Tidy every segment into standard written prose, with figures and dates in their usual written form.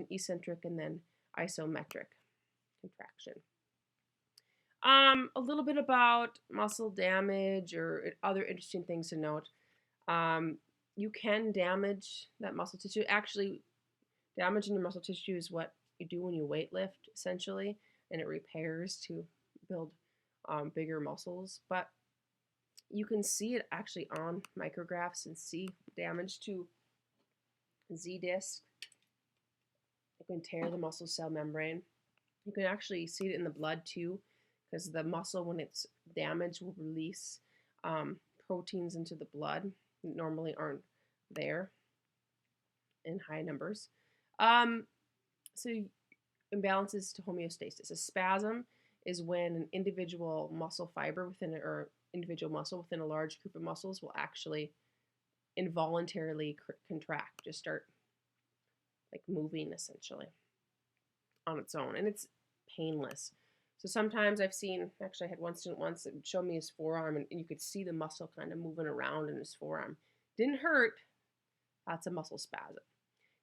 eccentric, and then isometric contraction. A little bit about muscle damage or other interesting things to note. Um, you can damage that muscle tissue. Actually, damaging your muscle tissue is what you do when you weight lift, essentially, and it repairs to build bigger muscles. But you can see it actually on micrographs and see damage to Z disc. You can tear the muscle cell membrane. You can actually see it in the blood too, because the muscle, when it's damaged, will release proteins into the blood that normally aren't there in high numbers. So imbalances to homeostasis. A spasm is when an individual muscle fiber within or individual muscle within a large group of muscles will actually involuntarily contract, just start like moving essentially on its own, and it's painless. So sometimes I've seen, actually I had one student once that showed me his forearm, and you could see the muscle kind of moving around in his forearm. Didn't hurt. That's a muscle spasm.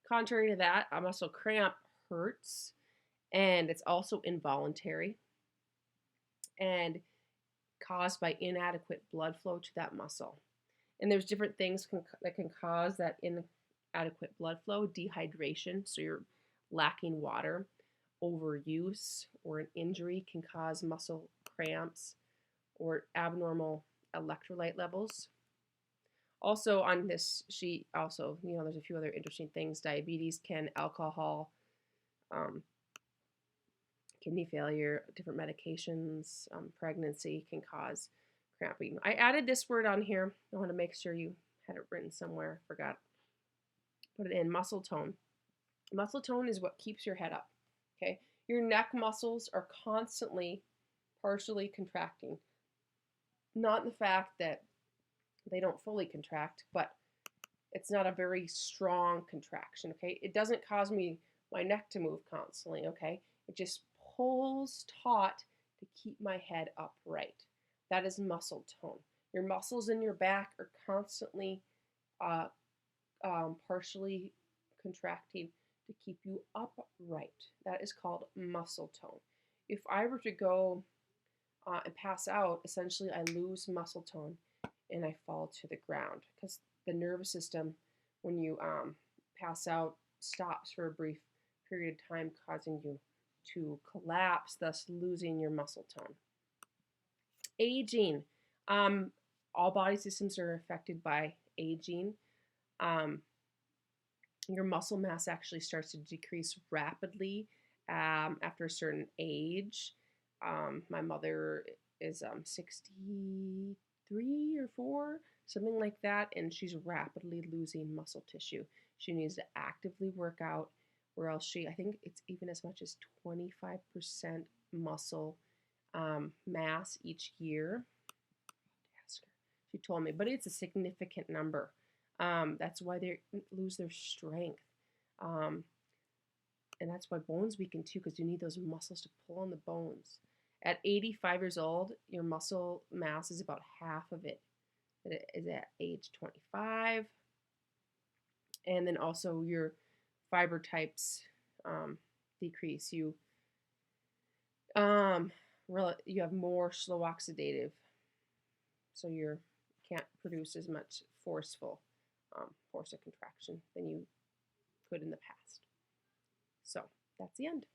Contrary to that, a muscle cramp hurts, and it's also involuntary and caused by inadequate blood flow to that muscle. And there's different things that can cause that inadequate blood flow. Dehydration, so you're lacking water. Overuse or an injury can cause muscle cramps or abnormal electrolyte levels. Also on this sheet, also, there's a few other interesting things. Diabetes can, alcohol, kidney failure, different medications, pregnancy can cause cramping. I added this word on here. I want to make sure you had it written somewhere. Forgot. Put it in, muscle tone. Muscle tone is what keeps your head up. Okay, your neck muscles are constantly partially contracting. Not in the fact that they don't fully contract, but it's not a very strong contraction. Okay, it doesn't cause my neck to move constantly. Okay, it just pulls taut to keep my head upright. That is muscle tone. Your muscles in your back are constantly partially contracting to keep you upright. That is called muscle tone. If I were to go and pass out, essentially I lose muscle tone and I fall to the ground, because the nervous system, when you pass out, stops for a brief period of time, causing you to collapse, thus losing your muscle tone. Aging. All body systems are affected by aging. Your muscle mass actually starts to decrease rapidly after a certain age. My mother is 63 or 4, something like that, and she's rapidly losing muscle tissue. She needs to actively work out, or else I think it's even as much as 25% muscle mass each year. Ask her. She told me, but it's a significant number. That's why they lose their strength. And that's why bones weaken too, because you need those muscles to pull on the bones. At 85 years old, your muscle mass is about half of it that it is at age 25. And then also your fiber types decrease. You have more slow oxidative, so you can't produce as much force of contraction than you could in the past. So that's the end.